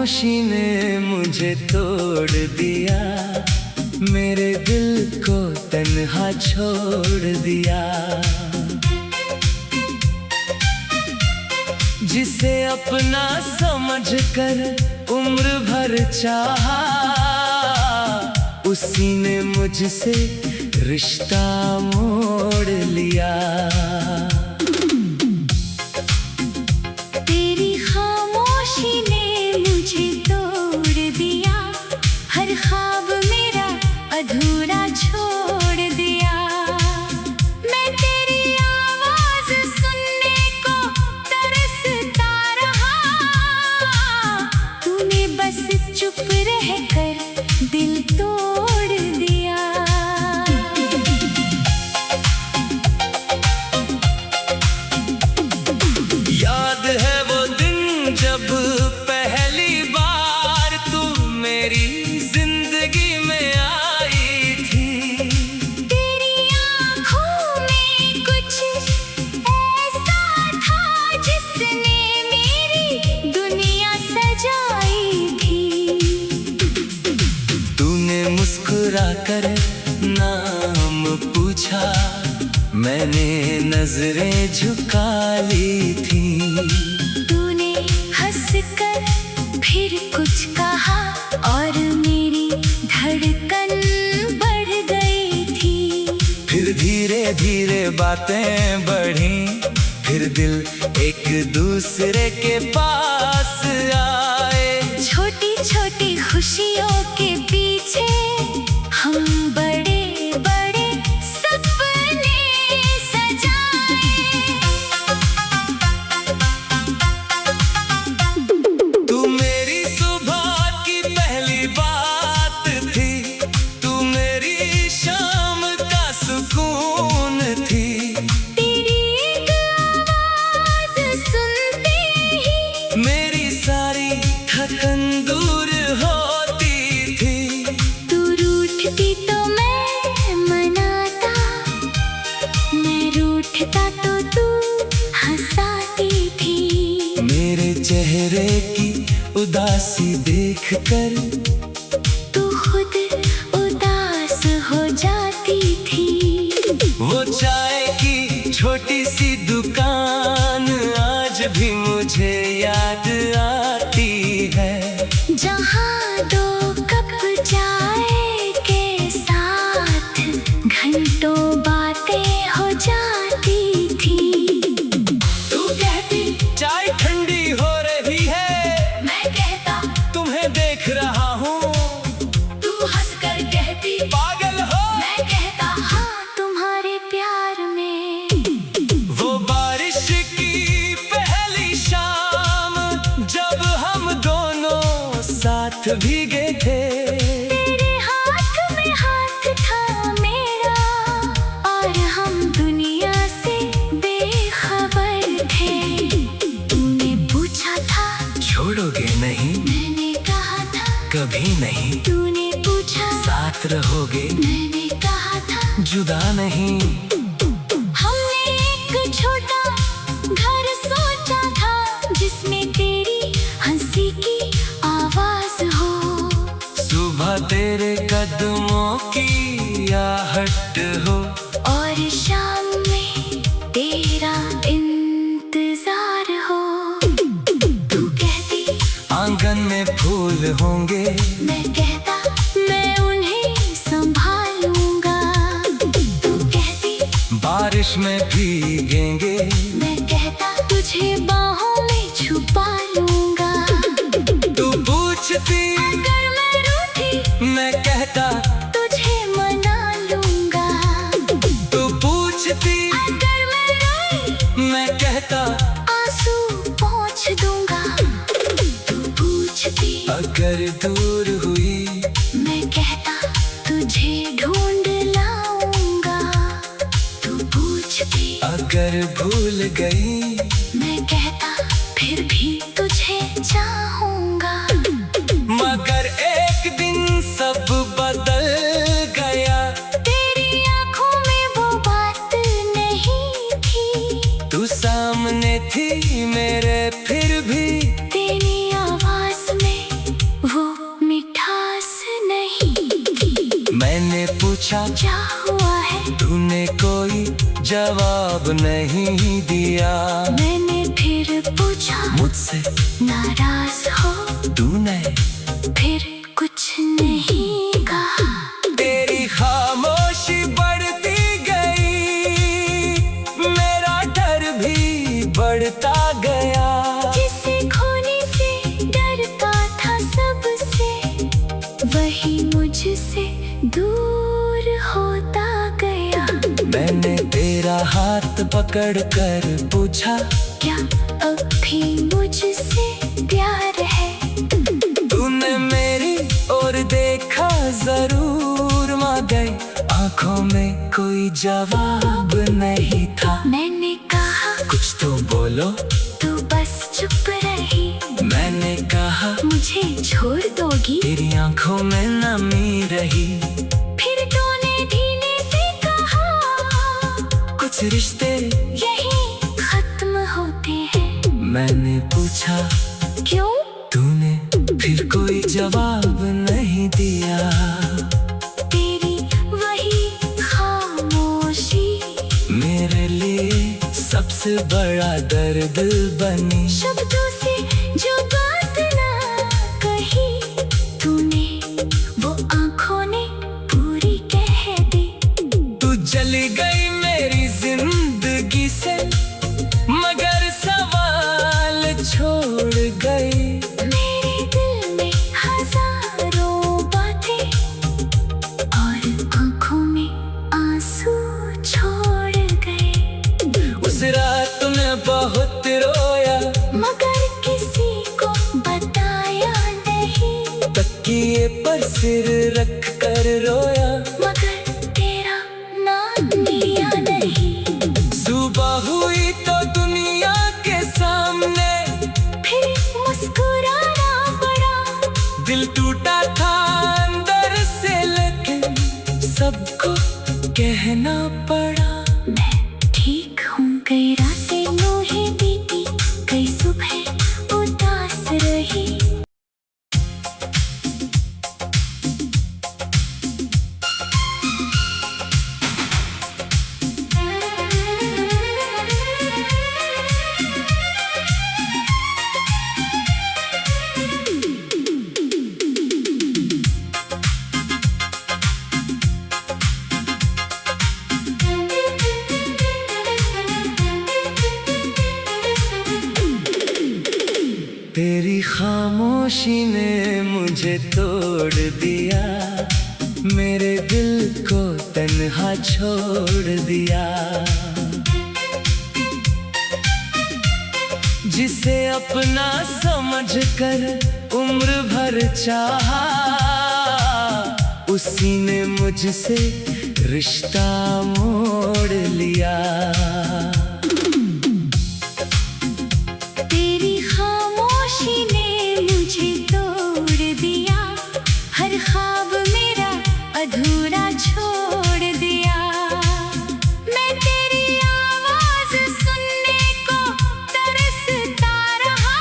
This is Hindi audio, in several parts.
खामोशी ने मुझे तोड़ दिया, मेरे दिल को तन्हा छोड़ दिया। जिसे अपना समझकर उम्र भर चाहा, उसी ने मुझसे रिश्ता मोड़ लिया। तेरी खामोशी ने मुझे तोड़ दिया, हर ख्वाब मेरा अधूरा छोड़ दिया। मैं तेरी आवाज सुनने को तरसता रहा, तूने बस चुप रहकर दिल तोड़ दिया। याद है वो दिन जब पहली बार तू मेरी जिंदगी में आई थी। तेरी आँखों में कुछ ऐसा था जिसने मेरी दुनिया सजाई थी। तूने मुस्कुराकर नाम पूछा, मैंने नजरें झुका ली थी। तूने हंसकर फिर कुछ कहा और मेरी धड़कन बढ़ गई थी। फिर धीरे धीरे बातें बढ़ी, फिर दिल एक दूसरे के पास आए। छोटी छोटी खुशियों के पीछे हम बड़े बड़े सपने सजाए। तू मेरी सुबह की पहली बात थी, तू मेरी शाम का सुकून थी। तेरी एक आवाज सुनते ही मेरी सारी थकन दूर होती थी। तू रूठती तो मैं मनाता, मैं रूठता तो तू हंसाती थी। मेरे चेहरे की उदासी देखकर तू खुद उदास हो जाती थी। वो चाय की छोटी सी दुकान आज भी मुझे याद आती है। जहाँ दो कप चाय के साथ घंटों बातें हो जाती थी। तू कहती चाय ठंडी हो रही है, मैं कहता तुम्हें देख रहा हूँ। तू हंसकर कहती पागल हो, मैं कहता हाँ तुम्हारे प्यार में। वो बारिश की पहली शाम जब हम दोनों साथ भीगे थे। तेरे हाथ में हाथ था मेरा और हम दुनिया से बेखबर थे। तूने पूछा था छोड़ोगे नहीं, मैंने कहा था कभी नहीं। तूने पूछा साथ रहोगे, मैंने कहा था जुदा नहीं। हमने एक छोटा घर सोचा था जिसमें तेरी हंसी की आवाज हो। सुबह तेरे कदमों की आहट हो, और शाम में तेरा इंतजार हो। तू कहती आंगन में फूल होंगे, मैं कहता मैं उन्हें संभालूंगा। तू कहती बारिश में भीगेंगे, मैं कहता तुझे बाहों में छुपा लूंगा। तू पूछती अगर मैं रूठी मैं कहता तुझे मना लूंगा। तू पूछती अगर मैं रोई मैं कहता आंसू पोंछ दूंगा। तू पूछती अगर दूर हुई मैं कहता तुझे ढूंढ लाऊंगा। तू पूछती अगर भूल गई मैं कहता फिर भी तुझे चाहूंगा। मगर एक दिन सब बदल गया। तेरी आंखों में वो बात नहीं थी, तू सामने थी मेरे फिर भी तेरी आवाज में पूछा क्या हुआ है, तूने कोई जवाब नहीं दिया। मैंने फिर पूछा मुझसे नाराज हो, तूने फिर कुछ नहीं कहा। तेरी खामोशी बढ़ती गई, मेरा डर भी बढ़ता गया। जिसे खोने से डरता था सबसे, वही मुझसे दूर होता गया। मैंने तेरा हाथ पकड़कर पूछा क्या अब भी मुझसे प्यार है? तूने मेरी ओर देखा जरूर मगर आंखों में कोई जवाब नहीं था। मैंने कहा कुछ तो बोलो, तू बस चुप रही। मैंने कहा मुझे छोड़ दोगी? तेरी आंखों में नमी रही। फिर तूने धीमे से कहा कुछ रिश्ते यही खत्म होते हैं। मैंने पूछा क्यों? तूने फिर कोई जवाब नहीं दिया। तेरी वही खामोशी मेरे लिए सबसे बड़ा दर्द बनी। शब्दों से जो बात ना कही तूने, वो आंखों ने पूरी कह दी। तू चली गई मेरी जिंदगी से, मगर सवाल छोड़ गई। मेरे दिल में हजारों बातें और आंखों में आंसू छोड़ गए। उस रात तूने बहुत रोया, मगर किसी को बताया नहीं। तकिए पर सिर रख कर रोया, मगर तेरा नाम लिया नहीं। सुबह हुई तो दुनिया के सामने फिर मुस्कुराना पड़ा। दिल टूटा था अंदर से, लेकिन सबको कहना पड़ा। मैं ठीक हूँ, कई रातें यूं बीती, कई सुबह उदास रही। तेरी खामोशी ने मुझे तोड़ दिया, मेरे दिल को तन्हा छोड़ दिया। जिसे अपना समझकर उम्र भर चाहा, उसी ने मुझसे रिश्ता मोड़ लिया। तेरी खामोशी ने मुझे तोड़ दिया, हर ख्वाब मेरा अधूरा छोड़ दिया। मैं तेरी आवाज सुनने को तरसता रहा,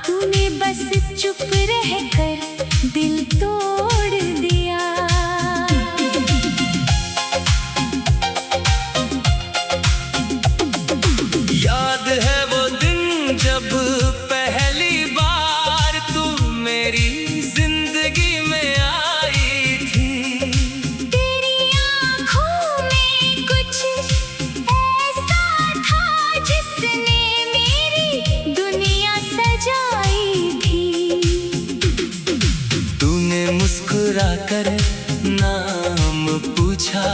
तूने बस चुप रहकर दिल तोड़ दिया। याद है वो दिन जब पहली बार तू मेरी जिंदगी में आई थी। तेरी आँखों में कुछ ऐसा था जिसने मेरी दुनिया सजाई थी। तूने मुस्कुरा कर नाम पूछा,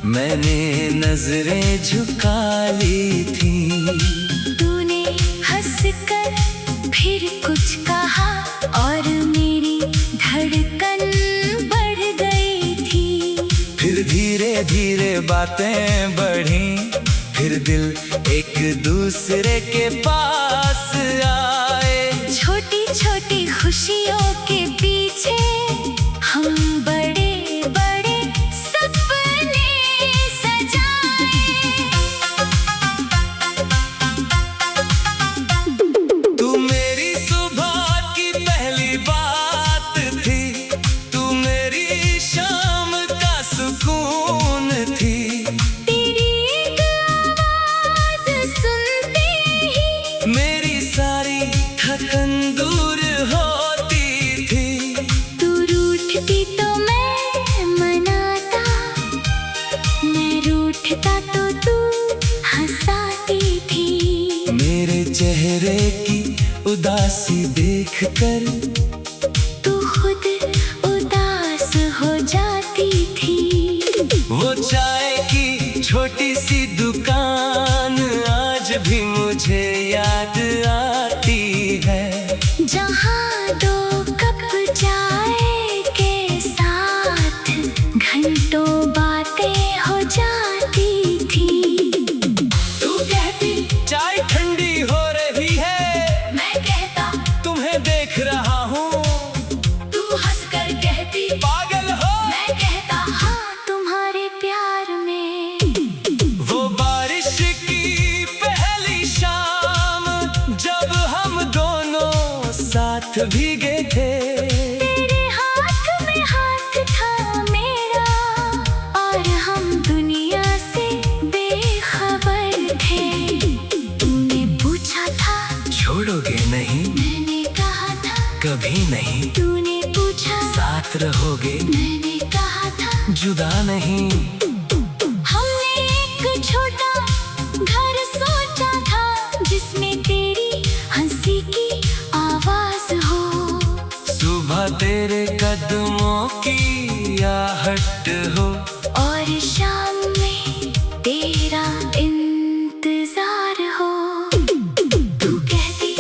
मैंने नजरें झुका ली थी। तूने हंसकर फिर कुछ कहा और मेरी धड़कन बढ़ गई थी। फिर धीरे धीरे बातें बढ़ी, फिर दिल एक दूसरे के पास आए। छोटी छोटी खुशियों के पीछे हम बड़े बड़े सपने सजाए। तू मेरी सुबह की पहली बात थी, तू मेरी शाम कर तू खुद उदास हो जाती थी। वो चाय की छोटी सी दुकान आज भी मुझे याद आती है। जहाँ 2 कप चाय के साथ घंटों बातें हो जाती थी। तू कहती चाय ठंडी हो रही है, मैं कहता तुम्हें देख रहा हूँ। तू हंसकर कहती पागल हो, मैं कहता हाँ तुम्हारे प्यार में। वो बारिश की पहली शाम जब हम दोनों साथ भीगे थे। तेरे हाथ में हाथ था मेरा और हम दुनिया से बेखबर थे। तूने पूछा था छोड़ोगे नहीं, मैंने कहा था कभी नहीं। तूने पूछा साथ रहोगे, मैंने कहा था जुदा नहीं। हमने एक छोटा घर सोचा था जिसमें तेरी हंसी की आवाज हो। सुबह तेरे कदमों की आहट हो, और शाम में तेरा इंतजार हो। तू कहती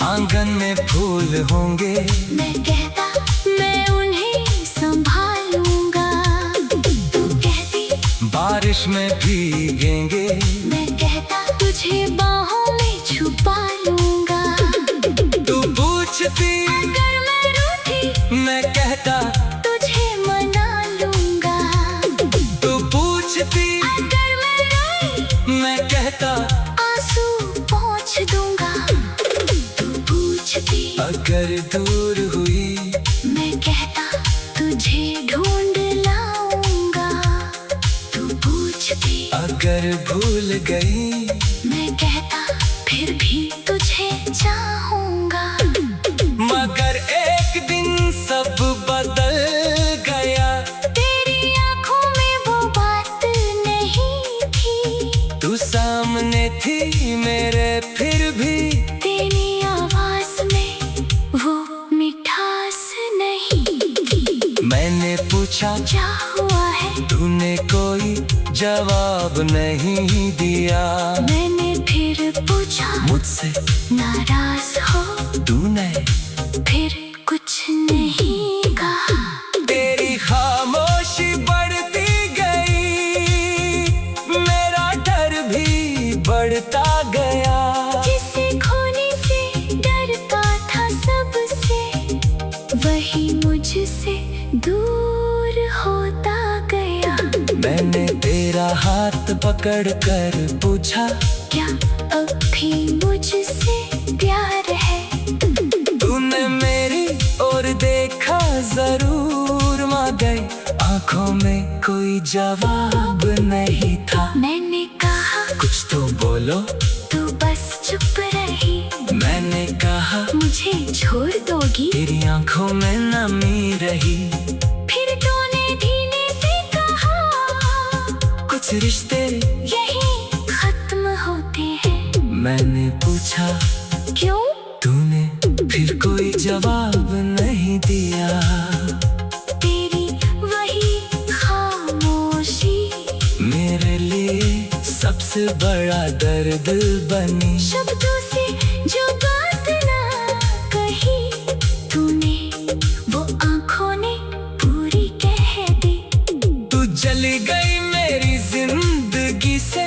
आंगन में फूल होंगे, मैं कहता मैं उन्हें संभालूंगा। तू कहती बारिश में भीगेंगे, मैं कहता तुझे बाहों में छुपा लूंगा। तू पूछती अगर मैं रूठी मैं कहता तुझे मना लूंगा। तू पूछती अगर मैं रोई मैं कहता आंसू पोंछ दूंगा। तू पूछती अगर दूर हुई मैं कहता तुझे ढूंढ लाऊंगा। तू पूछती अगर भूल गई मैं कहता फिर भी तुझे चाहूंगा। मगर एक दिन सब बदल गया। तेरी आंखों में वो बात नहीं थी। तू सामने थी मेरे फिर भी तेरी आवाज में वो मिठास नहीं थी। मैंने पूछा क्या हुआ है तूने कोई जवाब नहीं दिया। मैंने फिर पूछा मुझसे नाराज हो तूने फिर कुछ नहीं कहा। तेरी खामोशी बढ़ती गई, मेरा डर भी बढ़ता गया। जिसे खोने से डरता था सबसे वही मुझसे दूर होता गया। मैंने तेरा हाथ पकड़ कर पूछा क्या अब भी मुझसे प्यार है। तूने मेरी ओर देखा जरूर मगर आंखों में कोई जवाब नहीं था। मैंने कहा कुछ तो बोलो, तू बस चुप रही। मैंने कहा मुझे छोड़ दोगी। तेरी आंखों में नमी रही। फिर तूने धीमे से कहा कुछ रिश्ते यही खत्म होते हैं। मैंने पूछा क्यों तूने फिर कोई जवाब नहीं दिया। तेरी वही खामोशी मेरे लिए सबसे बड़ा दर्द बनी। शब्दों से जो बात ना कही तूने वो आंखों ने पूरी कह दी। तू चली गई मेरी जिंदगी से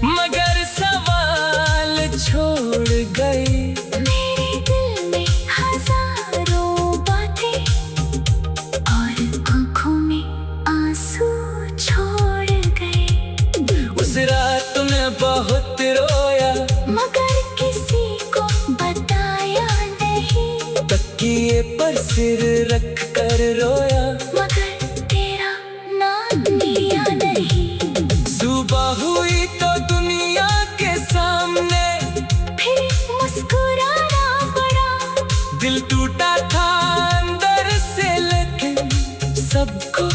मगर सवाल छोड़ गई। मेरे दिल में हजारों बातें और आंखों में आंसू छोड़ गए। उस रात में बहुत रोया मगर किसी को बताया नहीं। तकिए पर सिर रख कर रोया मगर तेरा नाम लिया नहीं। सुबह हुई तो दुनिया के सामने फिर मुस्कुराना पड़ा। दिल टूटा था अंदर से लेकिन सबको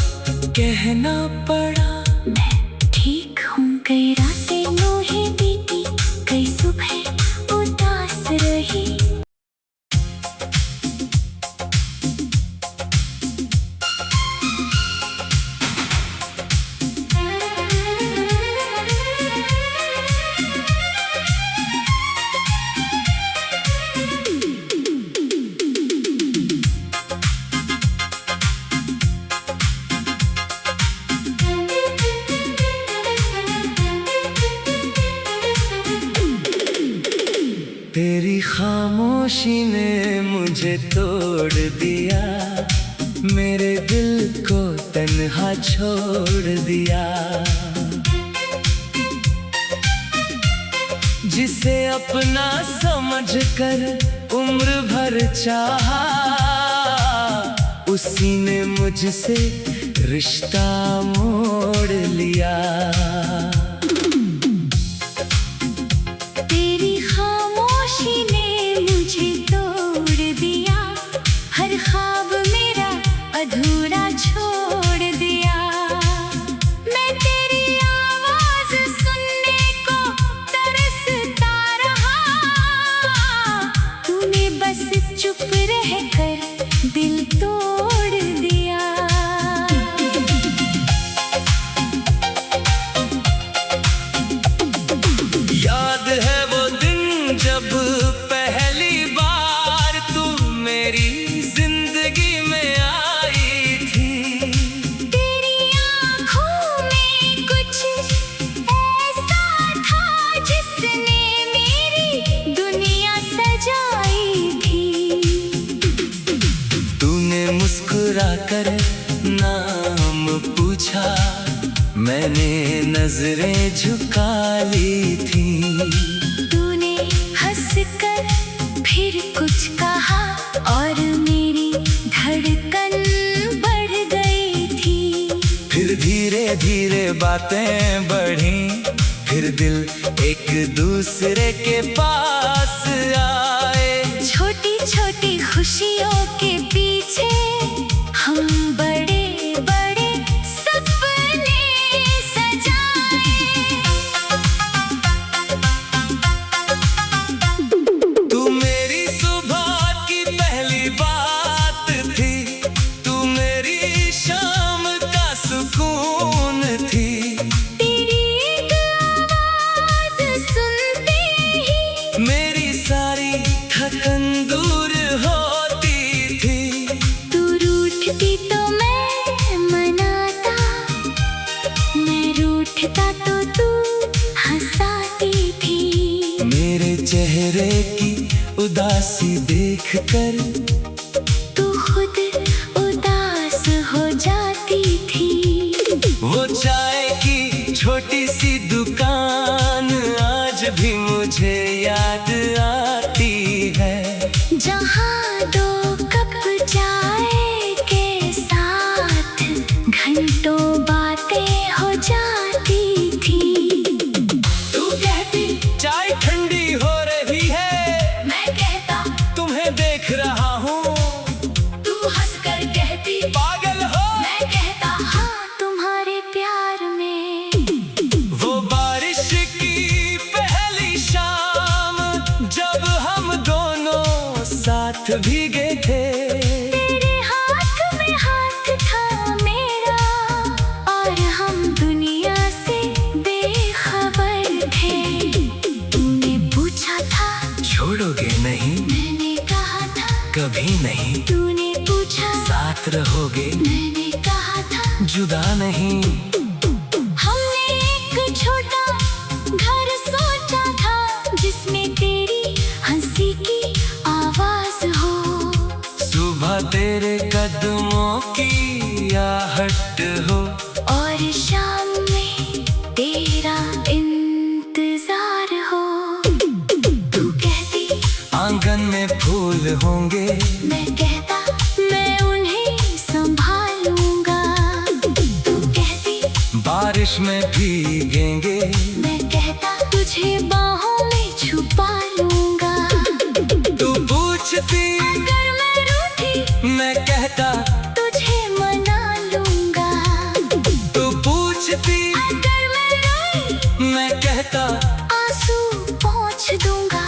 कहना पड़ा। मैं ठीक हूँ। कई रातें यूं बीती, कई सुबह उदास रही। मुझे तोड़ दिया, मेरे दिल को तन्हा छोड़ दिया। जिसे अपना समझकर उम्र भर चाहा, उसी ने मुझसे रिश्ता मोड़ लिया। तेरी खामोशी ने मुझे तोड़ दिया, हर ख्वाब मेरा अधूरा छोड़ दिया। मैं तेरी आवाज सुनने को तरसता रहा, तूने बस चुप रहकर दिल तोड़ दिया। याद है वो दिन जब पहली बार तू मेरी जिंदगी में आई थी। तेरी आँखों में कुछ ऐसा था जिसने मेरी दुनिया सजाई थी। तूने मुस्कुराकर नाम पूछा, मैंने नजरें झुका ली थी। तूने हंसकर फिर कुछ कहा और मेरी धड़कन बढ़ गई थी। फिर धीरे धीरे बातें बढ़ी, फिर दिल एक दूसरे के पास आए। छोटी छोटी खुशियों के पीछे हम बड़े बड़े सपने सजाए। तू मेरी सुबह की पहली बात थी, तू मेरी शाम का सुकून थी। तेरी एक आवाज सुनते ही मेरी सारी थकन दूर होती थी। तू रूठती तो मैं मनाता, मैं रूठता तो तू हंसाती थी। मेरे चेहरे की उदासी देखकर तू खुद उदास हो जाती थी। वो चाय की छोटी सी दुकान आज भी मुझे याद आती है। जहाँ दो कप चाय के साथ घंटों बातें हो जाती थी। तू कहती चाय ठंडी हो रही है, मैं कहता तुम्हें देख रहा हूँ। तू हंसकर कहती पागल हो, मैं कहता हाँ तुम्हारे प्यार में। वो बारिश की पहली शाम जब हम दोनों साथ भीगे थे। तेरे हाथ में हाथ था मेरा और हम दुनिया से बेखबर थे। तूने पूछा था छोड़ोगे नहीं, मैंने कहा था कभी नहीं। तूने पूछा साथ रहोगे, मैंने कहा था जुदा नहीं। हमने एक छोटा घर सोचा था जिसमें तेरी हंसी की आवाज हो। सुबह तेरे कदमों की आहट हो, और शाम में तेरा इंतजार हो। तू कहती आंगन में फूल होंगे, मैं कहता मैं उन्हें संभालूंगा। तू कहती बारिश में भीगेंगे, मैं कहता तुझे बाहों में छुपा लूंगा। तू पूछती अगर मैं रूठी मैं कहता तुझे मना लूंगा। तू पूछती अगर मैं रोई मैं कहता आंसू पोंछ दूंगा।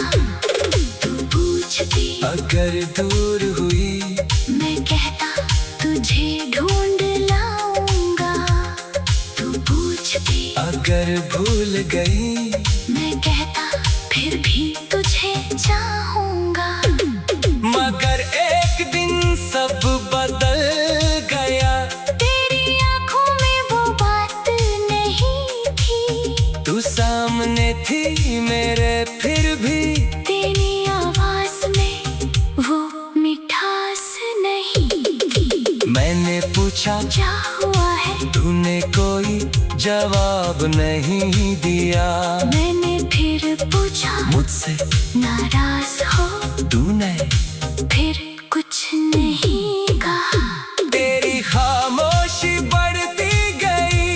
तू पूछती अगर दूर हुई मैं कहता तुझे ढूंढ लाऊंगा। तू पूछती अगर भूल गई मैं कहता फिर भी तुझे चाहूंगा। मगर एक दिन सब बदल गया। तेरी आंखों में वो बात नहीं थी, तू सामने थी मेरे, फिर भी तेरी आवाज में वो पूछा क्या हुआ है, तूने कोई जवाब नहीं दिया। मैंने फिर पूछा मुझसे नाराज हो, तूने फिर कुछ नहीं कहा। तेरी खामोशी बढ़ती गई,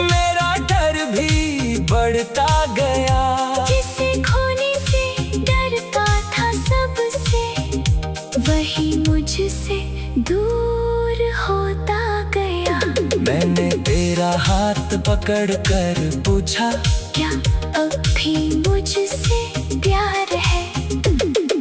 मेरा डर भी बढ़ता गया। जिसे खोने से डरता था सबसे, वही मुझसे दूर होता गया। मैंने तेरा हाथ पकड़ कर पूछा क्या अब भी मुझसे प्यार है?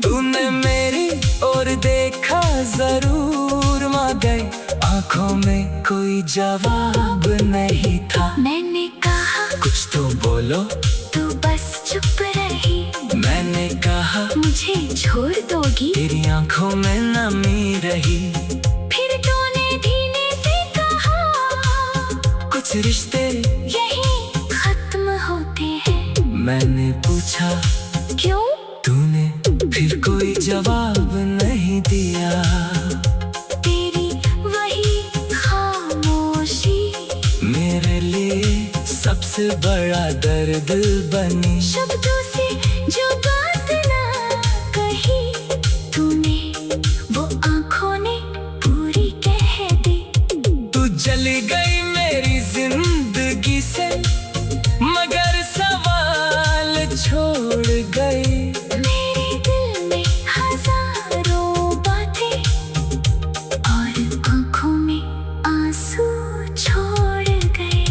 तूने मेरी ओर देखा जरूर मगर आंखों में कोई जवाब नहीं था। मैंने कहा कुछ तो बोलो, तू बस चुप रही। मैंने कहा मुझे छोड़ दोगी? तेरी आंखों में नमी रही। फिर तूने धीमे से कहा कुछ रिश्ते यही खत्म होते हैं। मैंने पूछा क्यों? तूने फिर कोई जवाब नहीं दिया। तेरी वही खामोशी मेरे लिए सबसे बड़ा दर्द बनी। शब्दों से जो बात ना कही तूने, वो आंखों ने पूरी कह दी। तू चली गई मेरी जिंदगी से, मगर सवाल छोड़ गई। मेरे दिल में हजारों बातें और आंखों में आंसू छोड़ गए।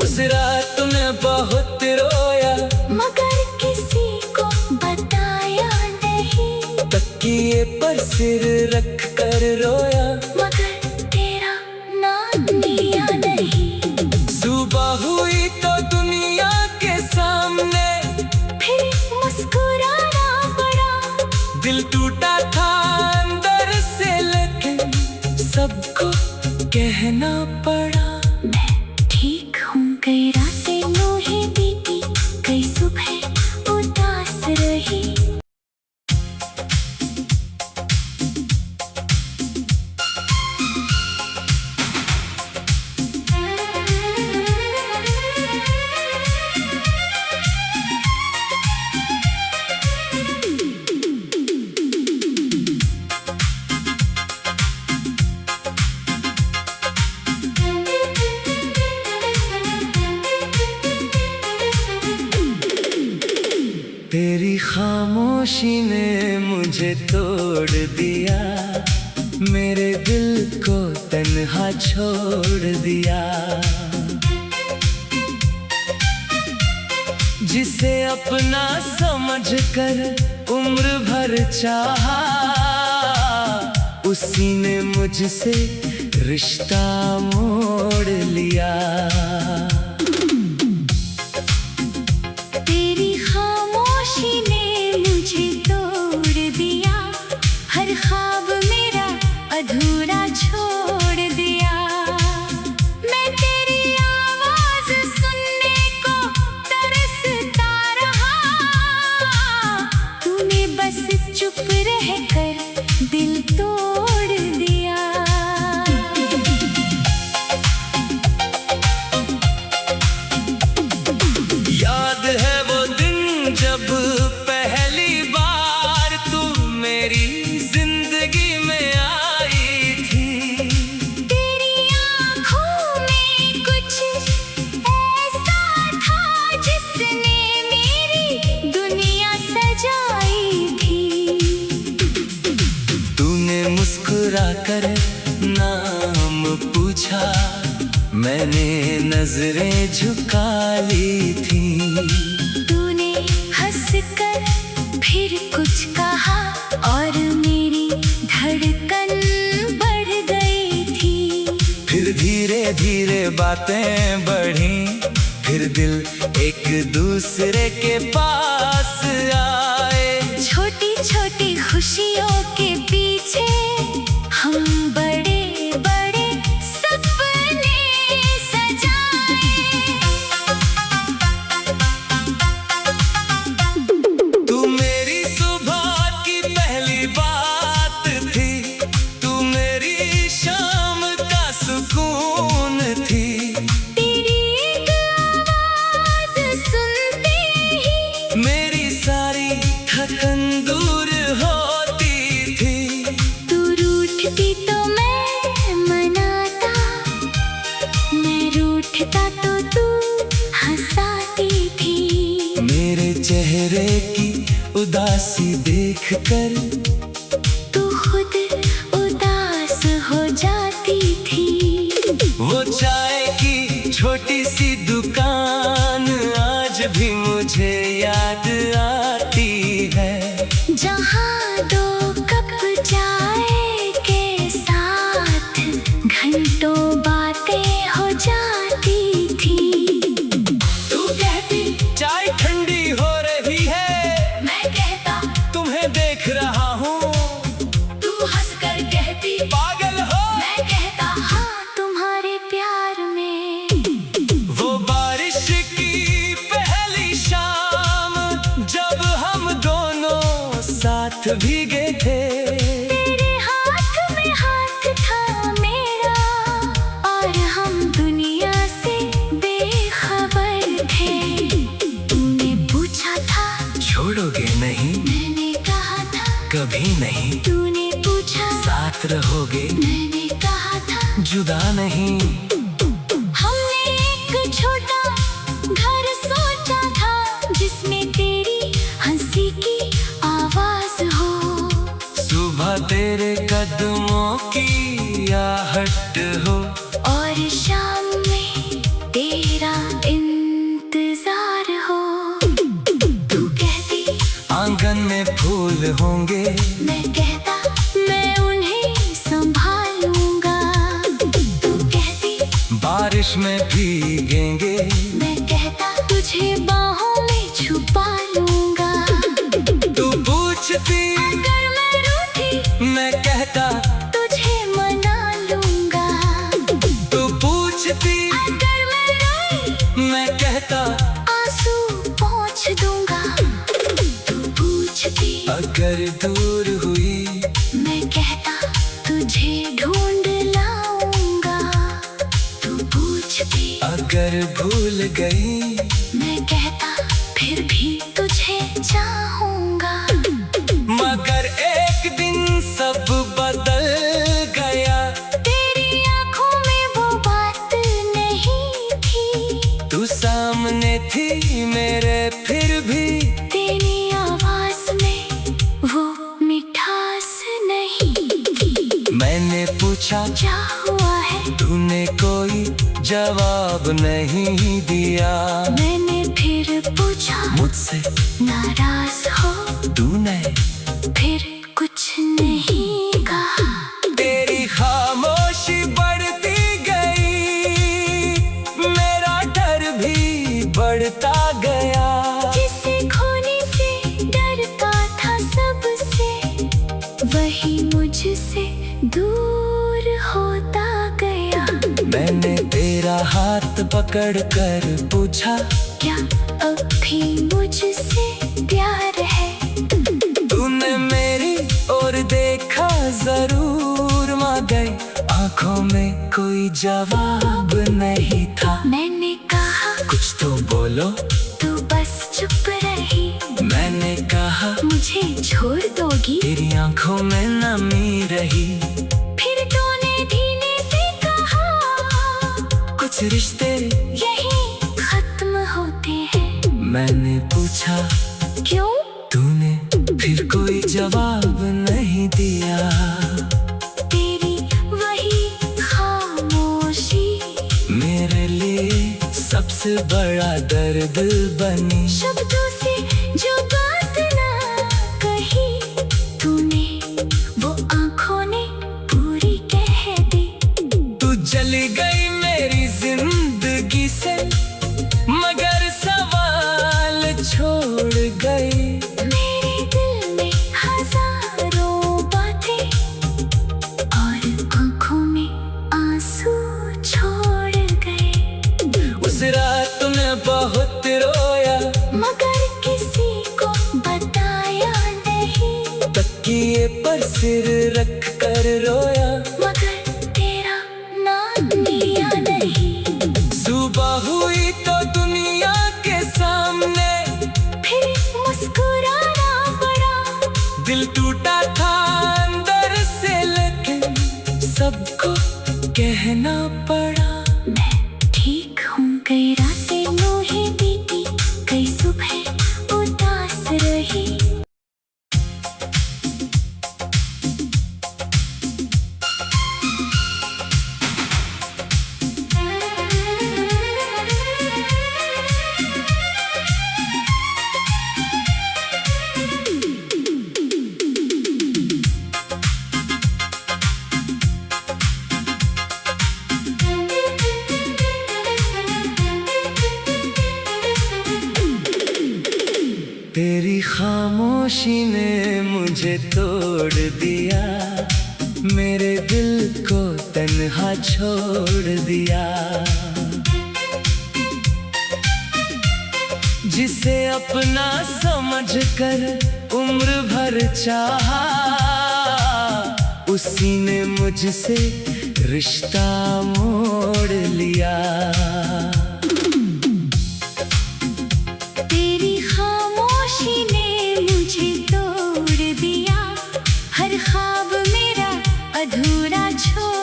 उस रात में बहुत रोया, मगर किसी को बताया नहीं। तकिए पर सिर रख कर रोया, मगर तेरा नाम लिया नहीं। सुबह हुई तो दुनिया के सामने फिर मुस्कुराना पड़ा। दिल टूटा था अंदर से, लेकिन सबको कहना पड़ा। मैं ठीक हूँ, कई रातें यूं बीती, कई सुबह उदास रही। तेरी खामोशी ने मुझे तोड़ दिया, मेरे दिल को तन्हा छोड़ दिया। जिसे अपना समझकर उम्र भर चाहा, उसी ने मुझसे रिश्ता मोड़ लिया। तेरी खामोशी ने मुझे तोड़ दिया, हर ख्वाब मेरा अधूरा छोड़ दिया। मैं तेरी आवाज सुनने को तरसता रहा, तूने बस चुप रहकर दिल तोड़ दिया। याद है वो दिन जब पहली बार तू मेरी जिंदगी में आई थी। तेरी आँखों में कुछ ऐसा था जिसने मेरी दुनिया सजाई थी। तूने मुस्कुरा कर नाम पूछा, मैंने नजरें झुका ली थी। तूने हंसकर फिर कुछ कहा और मेरी धड़कन बढ़ गई थी। फिर धीरे धीरे बातें बढ़ी, फिर दिल एक दूसरे के पास आए। छोटी छोटी खुशियों के पीछे हम बड़े बड़े सपने सजाए। तू मेरी सुबह की पहली बात थी, तू मेरी शाम कर तू खुद उदास हो जाती थी। वो चाय की छोटी सी दुकान आज भी मुझे याद आती है। जहाँ दो कप चाय के साथ घंटों बातें हो जाती थी। तू कहती चाय ठंडी हो रही है, मैं कहता तुम्हें देख रहा हूँ। तू हंसकर कहती पागल हो। मैं कहता हाँ तुम्हारे प्यार में। वो बारिश की पहली शाम जब हम दोनों साथ भीगे थे। तेरे हाथ में हाथ था मेरा और हम दुनिया से बेखबर थे। तूने पूछा था छोड़ोगे नहीं, मैंने कहा था कभी नहीं। तूने पूछा साथ रहोगे, मैंने कहा था जुदा नहीं। हमने एक छोटा घर सोचा था जिसमें तेरी हंसी की आवाज हो। सुबह तेरे कदमों की आहट हो, और शाम में तेरा इंतजार हो। तू कहती आंगन में फूल होंगे, मैं कहता मैं उन्हें संभालूंगा। तू कहती बारिश में भीगेंगे, मैं कहता तुझे बाहों में छुपा लूंगा। तू पूछती अगर मैं रूठी मैं कहता तुझे मना लूंगा। तू पूछती अगर मैं रोई मैं कहता आंसू पोंछ दूंगा। तू पूछती अगर दूर हुई मैं कहता तुझे ढूंढ लाऊंगा। तू पूछती अगर भूल गई मैं कहता फिर भी तुझे चाहूंगा। मगर एक दिन सब बदल गया। तेरी आंखों में वो बात नहीं थी। तू सामने थी मेरे फिर भी तेरी आवाज में वो मिठास नहीं थी। मैंने पूछा क्या हुआ है तूने कोई जवाब नहीं दिया। मैंने फिर पूछा मुझसे नाराज हो तूने फिर कुछ नहीं कहा। तेरी खामोशी बढ़ती गई, मेरा डर भी बढ़ता गया। जिसे खोने से डरता था सबसे वही मुझसे दूर होता गया। मैंने तेरा हाथ पकड़ कर पूछा क्या अब भी मुझसे प्यार है। तूने मेरी ओर देखा जरूर मगर आंखों में कोई जवाब नहीं था। मैंने कहा कुछ तो बोलो, तू बस चुप रही। मैंने कहा मुझे छोड़ दोगी। तेरी आंखों में नमी रही। फिर तूने धीमे से कहा कुछ रिश्ते यही खत्म होते हैं। मैंने पूछा क्यों तूने फिर कोई जवाब नहीं दिया। तेरी वही खामोशी मेरे लिए सबसे बड़ा दर्द बनी। शब्दों से जो बात ना कही तूने वो आंखों ने पूरी कह दी। तू चली गई मेरी जिंदगी से मगर सवाल छोड़ गई। मेरे दिल में हजारों बातें और आंखों में आंसू छोड़ गए। उस रात तूने बहुत रोया मगर किसी को बताया नहीं। तकिए पर सिर रख कर रोया मगर तेरा नाम लिया नहीं। सुबह हुई तो दुनिया के सामने फिर मुस्कुराना पड़ा। दिल टूटा था अंदर से लेकिन सबको कहना पड़ा। मैं ठीक हूँ। कई रातें यूं बीती, कई सुबह उदास रही। दिया, मेरे दिल को तन्हा छोड़ दिया। जिसे अपना समझकर उम्र भर चाहा, उसी ने मुझसे रिश्ता मोड़ लिया। तेरी खामोशी ने मुझे तोड़ दिया, हर ख्वाब मेरा अधूरा छोड़